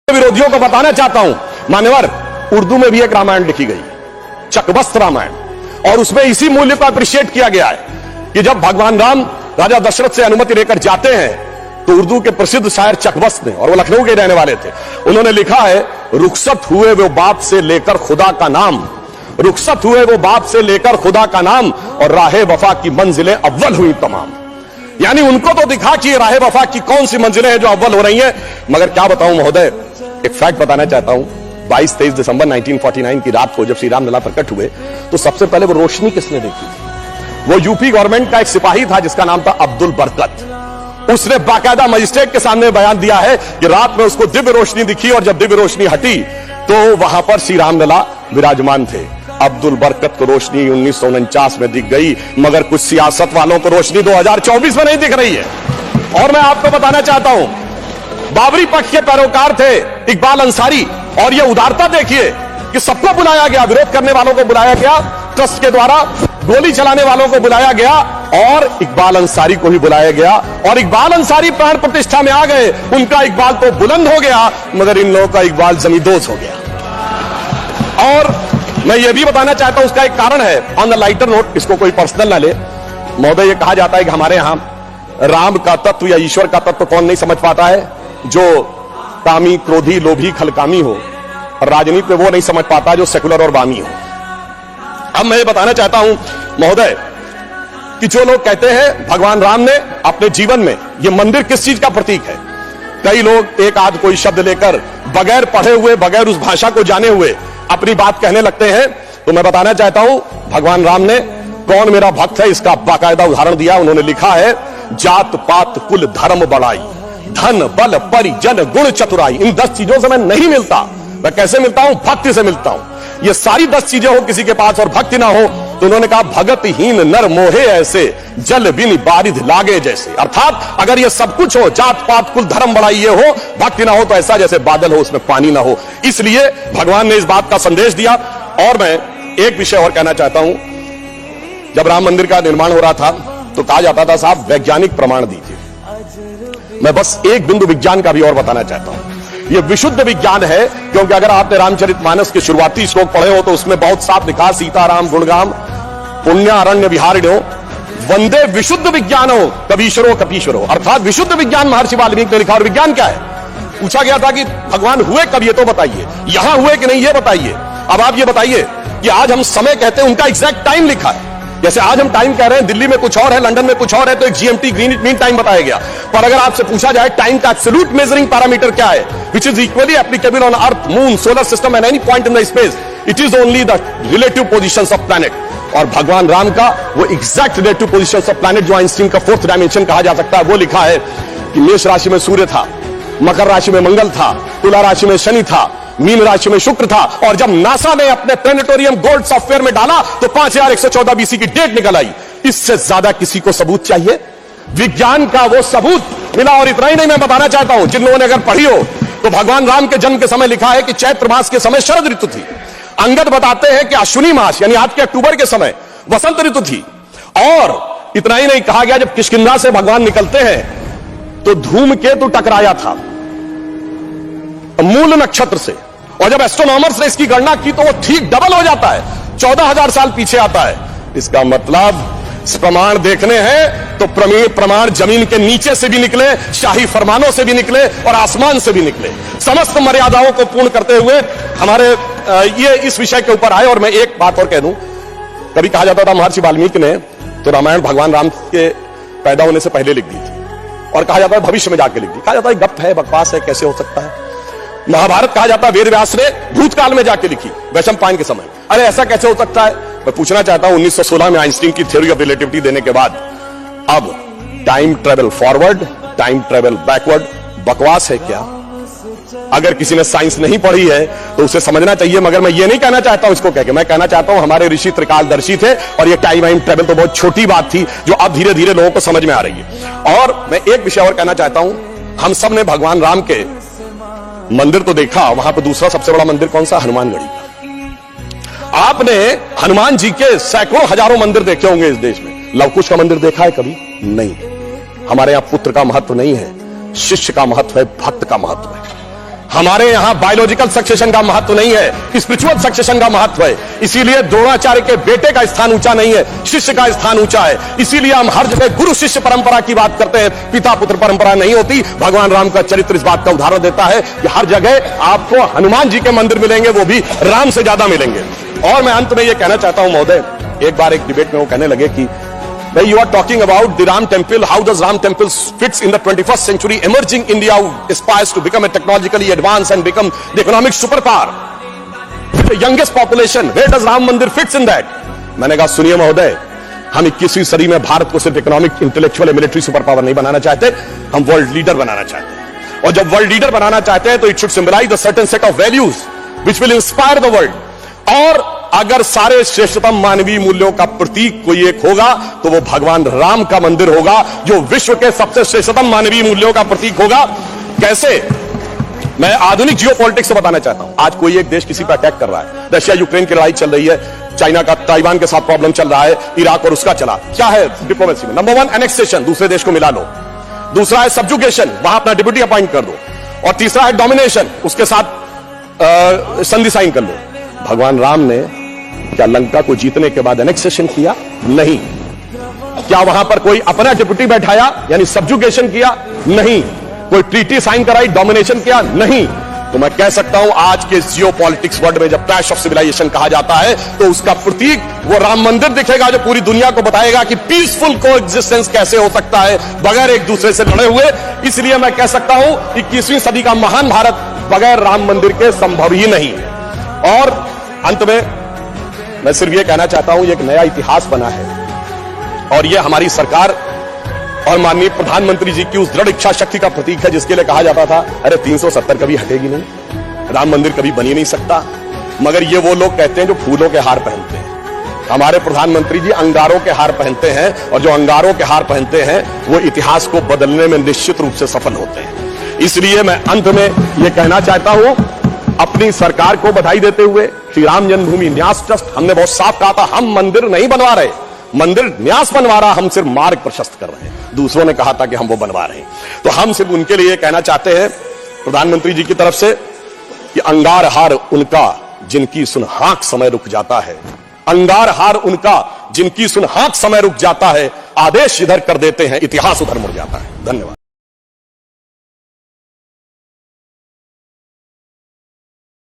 विरोधियों को बताना चाहता हूं मान्यवर, उर्दू में भी एक रामायण लिखी गई, चकबस्त रामायण, और उसमें इसी मूल्य को अप्रिशिएट किया गया है कि जब भगवान राम राजा दशरथ से अनुमति लेकर जाते हैं तो उर्दू के प्रसिद्ध शायर चकबस्त ने, और वो लखनऊ के रहने वाले थे, उन्होंने लिखा है, रुखसत हुए वो बाप से लेकर खुदा का नाम, रुखसत हुए वो बाप से लेकर खुदा का नाम, और राहे वफा की मंजिलें अव्वल हुई तमाम। यानी उनको तो दिखा कि राहे वफा की कौन सी मंजिलें हैं जो अव्वल हो रही हैं। मगर क्या बताऊं महोदय, एक फैक्ट बताना चाहता हूं, 22-23 दिसंबर 1949 की रात को जब श्री राम लला प्रकट हुए तो सबसे पहले वो रोशनी किसने देखी थी? वो यूपी गवर्नमेंट का एक सिपाही था जिसका नाम था अब्दुल बरकत। उसने बाकायदा मजिस्ट्रेट के सामने बयान दिया है कि रात में उसको दिव्य रोशनी दिखी, और जब दिव्य रोशनी हटी तो वहां पर श्री राम लला विराजमान थे। अब्दुल बरकत को रोशनी 1949 में दिख गई, मगर कुछ सियासत वालों को रोशनी 2024 में नहीं दिख रही है। और मैं आपको बताना चाहता हूं, बाबरी पक्ष के पैरोकार थे इकबाल अंसारी, और ये उदारता देखिए कि सबको बुलाया गया, विरोध करने वालों को बुलाया गया, ट्रस्ट के द्वारा गोली चलाने वालों को बुलाया गया, और इकबाल अंसारी को भी बुलाया गया, और इकबाल अंसारी प्राण प्रतिष्ठा में आ गए। उनका इकबाल तो बुलंद हो गया, मगर इन लोगों का इकबाल जमींदोज हो गया। और मैं ये भी बताना चाहता हूं, उसका एक कारण है, ऑन द लाइटर नोट, इसको कोई पर्सनल ना ले महोदय। ये कहा जाता है कि हमारे यहां राम का तत्व या ईश्वर का तत्व कौन नहीं समझ पाता है? जो कामी, क्रोधी, लोभी, खलकामी हो, और राजनीति में वो नहीं समझ पाता जो सेकुलर और वामी हो। अब मैं ये बताना चाहता हूं महोदय कि जो लोग कहते हैं भगवान राम ने अपने जीवन में, ये मंदिर किस चीज का प्रतीक है? कई लोग एक आध कोई शब्द लेकर बगैर पढ़े हुए, बगैर उस भाषा को जाने हुए अपनी बात कहने लगते हैं। तो मैं बताना चाहता हूं, भगवान राम ने कौन मेरा भक्त है इसका बाकायदा उदाहरण दिया। उन्होंने लिखा है, जात पात कुल धर्म बढ़ाई, धन बल परिजन गुण चतुराई। इन 10 चीजों से मैं नहीं मिलता। मैं कैसे मिलता हूं? भक्ति से मिलता हूं। ये सारी 10 चीजें हो किसी के पास और भक्ति ना हो, तो उन्होंने कहा, भगतहीन नर मोहे ऐसे, जल बिन बारिध लागे जैसे। अर्थात अगर ये सब कुछ हो, जात पात कुल धर्म बढ़ाई ये हो, भक्ति ना हो, तो ऐसा जैसे बादल हो उसमें पानी ना हो। इसलिए भगवान ने इस बात का संदेश दिया। और मैं एक विषय और कहना चाहता हूं, जब राम मंदिर का निर्माण हो रहा था तो कहा जाता था, साहब वैज्ञानिक प्रमाण दीजिए। मैं बस एक बिंदु विज्ञान का भी और बताना चाहता हूं। यह विशुद्ध विज्ञान है, क्योंकि अगर आपने रामचरितमानस के शुरुआती श्लोक पढ़े हो तो उसमें बहुत साफ लिखा, सीताराम गुणगाम पुण्यारण्य विहारिणो वंदे विशुद्ध विज्ञानो कबीश्वरो कपीश्वरो। अर्थात विशुद्ध विज्ञान महर्षि वाल्मीकि ने लिखा। और विज्ञान क्या है? पूछा गया था कि भगवान हुए कब, ये तो बताइए, यहां हुए कि नहीं ये बताइए। अब आप ये बताइए कि आज हम समय कहते हैं, उनका एग्जैक्ट टाइम लिखा है। जैसे आज हम टाइम कह रहे हैं, दिल्ली में कुछ और है, लंदन में कुछ और है, तो एक जीएमटी ग्रीनिच मीन टाइम बताया गया। पर अगर आपसे पूछा जाए टाइम का एब्सोल्यूट मेजरिंग पैरामीटर क्या है, which is equally applicable on earth, moon, solar system and any point in the space, it is only the relative positions of planet. और भगवान राम का वो exact relative positions of planet, जो Einstein का 4th dimension कहा जा सकता है, वो लिखा है कि मेष राशि में सूर्य था, मकर राशि में मंगल था, तुला राशि में शनि था, मीन राशि में शुक्र था। और जब नासा ने अपने प्लेनेटोरियम गोल्ड सॉफ्टवेयर में डाला तो 5114 बीसी की डेट निकल आई। इससे ज्यादा किसी को सबूत चाहिए? विज्ञान का वो सबूत मिला। और इतना ही नहीं, मैं बताना चाहता हूं, जिन लोगों ने अगर पढ़ी हो तो भगवान राम के जन्म के समय लिखा है कि चैत्र मास के समय शरद ऋतु थी। अंगद बताते हैं कि अश्विनी मास यानी आज के अक्टूबर के समय वसंत ऋतु थी। और इतना ही नहीं, कहा गया जब किष्किंधा से भगवान निकलते हैं तो धूमकेतु टकराया था मूल नक्षत्र से, और जब एस्ट्रोनॉमर्स ने इसकी गणना की तो वो ठीक डबल हो जाता है, 14,000 साल पीछे आता है। इसका मतलब प्रमाण देखने हैं तो प्रमाण जमीन के नीचे से भी निकले, शाही फरमानों से भी निकले, और आसमान से भी निकले। समस्त मर्यादाओं को पूर्ण करते हुए हमारे ये इस विषय के ऊपर आए। और मैं एक बात और कह दूं, कभी कहा जाता था महर्षि वाल्मीकि ने तो रामायण भगवान राम के पैदा होने से पहले लिख दी थी, और कहा जाता है भविष्य में जाके लिख दी। कहा जाता है गप है, बकवास है, कैसे हो सकता है? महाभारत कहा जाता है वेद व्यास ने भूतकाल में जाके लिखी, वैशंपायन के समय। अरे ऐसा कैसे हो सकता है? मैं पूछना चाहता हूं, 1916 में आइंस्टीन की थ्योरी ऑफ रिलेटिविटी देने के बाद अब time travel forward, time travel backward बकवास है क्या? अगर किसी ने साइंस नहीं पढ़ी है तो उसे समझना चाहिए। मगर मैं ये नहीं कहना चाहता हूं इसको कह के, मैं कहना चाहता हूं हमारे ऋषि त्रिकालदर्शी थे, और ये टाइम ट्रेवल तो बहुत छोटी बात थी जो अब धीरे धीरे लोगों को समझ में आ रही है। और मैं एक विषय और कहना चाहता हूं, हम सब ने भगवान राम के मंदिर तो देखा, वहां पर दूसरा सबसे बड़ा मंदिर कौन सा? हनुमानगढ़ी का। आपने हनुमान जी के सैकड़ों हजारों मंदिर देखे होंगे इस देश में, लवकुश का मंदिर देखा है कभी? नहीं। हमारे यहां पुत्र का महत्व नहीं है, शिष्य का महत्व है, भक्त का महत्व है। हमारे यहां बायोलॉजिकल सक्सेशन का महत्व नहीं है, स्पिरिचुअल सक्सेशन का महत्व है। इसीलिए द्रोणाचार्य के बेटे का स्थान ऊंचा नहीं है, शिष्य का स्थान ऊंचा है। इसीलिए हम हर जगह गुरु शिष्य परंपरा की बात करते हैं, पिता पुत्र परंपरा नहीं होती। भगवान राम का चरित्र इस बात का उदाहरण देता है कि हर जगह आपको हनुमान जी के मंदिर मिलेंगे, वो भी राम से ज्यादा मिलेंगे। और मैं अंत में यह कहना चाहता हूं महोदय, एक बार एक डिबेट में वो कहने लगे कि भाई you are talking about the Ram temple, how does Ram temple fits in the 21st century emerging India who aspires to become a technologically advanced and become the economic superpower with the youngest population, where does Ram Mandir fits in that? मैंने कहा सुनिए महोदय, हम 21वीं सदी में भारत को सिर्फ economic, intellectual, military super power नहीं बनाना चाहते, हम वर्ल्ड लीडर बनाना चाहते हैं। और जब वर्ल्ड लीडर बनाना चाहते हैं तो it should symbolise the certain set of values which will inspire the world. और अगर सारे श्रेष्ठतम मानवीय मूल्यों का प्रतीक कोई एक होगा तो वो भगवान राम का मंदिर होगा, जो विश्व के सबसे श्रेष्ठतम मानवीय मूल्यों का प्रतीक होगा। कैसे? मैं आधुनिक जियोपॉलिटिक्स से बताना चाहता हूं। आज कोई एक देश किसी पर अटैक कर रहा है, रशिया यूक्रेन की लड़ाई चल रही है, चाइना का ताइवान के साथ प्रॉब्लम चल रहा है, इराक और उसका चला। क्या है डिप्लोमेसी में? नंबर 1 एनेक्सेशन, दूसरे देश को मिला लो। दूसरा है सब्जुगेशन, वहां अपना डिप्यूटी अपॉइंट कर दो। और तीसरा है डोमिनेशन, उसके साथ संधि साइन कर लो। भगवान राम ने क्या लंका को जीतने के बाद एनेक्सेशन किया? नहीं। क्या वहां पर कोई अपना डिप्यूटी बैठाया यानी सब्जुगेशन किया? नहीं। कोई ट्रीटी साइन कराई, डोमिनेशन किया? नहीं। तो मैं कह सकता हूं आज के जियोपॉलिटिक्स वर्ल्ड में जब क्लैश ऑफ सिविलाइजेशन कहा जाता है तो उसका प्रतीक वो राम मंदिर दिखेगा, जो पूरी दुनिया को बताएगा कि पीसफुल कोएग्जिस्टेंस कैसे हो सकता है बगैर एक दूसरे से लड़े हुए। इसलिए मैं कह सकता हूं 21वीं सदी का महान भारत बगैर राम मंदिर के संभव ही नहीं। और अंत में मैं सिर्फ यह कहना चाहता हूं, एक नया इतिहास बना है और यह हमारी सरकार और माननीय प्रधानमंत्री जी की उस दृढ़ इच्छा शक्ति का प्रतीक है जिसके लिए कहा जाता था अरे 370 कभी हटेगी नहीं, राम मंदिर कभी बन ही नहीं सकता। मगर ये वो लोग कहते हैं जो फूलों के हार पहनते हैं। हमारे प्रधानमंत्री जी अंगारों के हार पहनते हैं और जो अंगारों के हार पहनते हैं वो इतिहास को बदलने में निश्चित रूप से सफल होते हैं। इसलिए मैं अंत में यह कहना चाहता हूं, अपनी सरकार को बधाई देते हुए, श्री राम जन्मभूमि न्यास ट्रस्ट, हमने बहुत साफ कहा था हम मंदिर नहीं बनवा रहे, मंदिर न्यास बनवा रहा, हम सिर्फ मार्ग प्रशस्त कर रहे हैं। दूसरों ने कहा था कि हम वो बनवा रहे हैं, तो हम सिर्फ उनके लिए कहना चाहते हैं प्रधानमंत्री जी की तरफ से कि अंगार हार उनका जिनकी सुनहाक समय रुक जाता है, अंगार हार उनका जिनकी सुनहाक समय रुक जाता है, आदेश इधर कर देते हैं, इतिहास उधर मुड़ जाता है। धन्यवाद।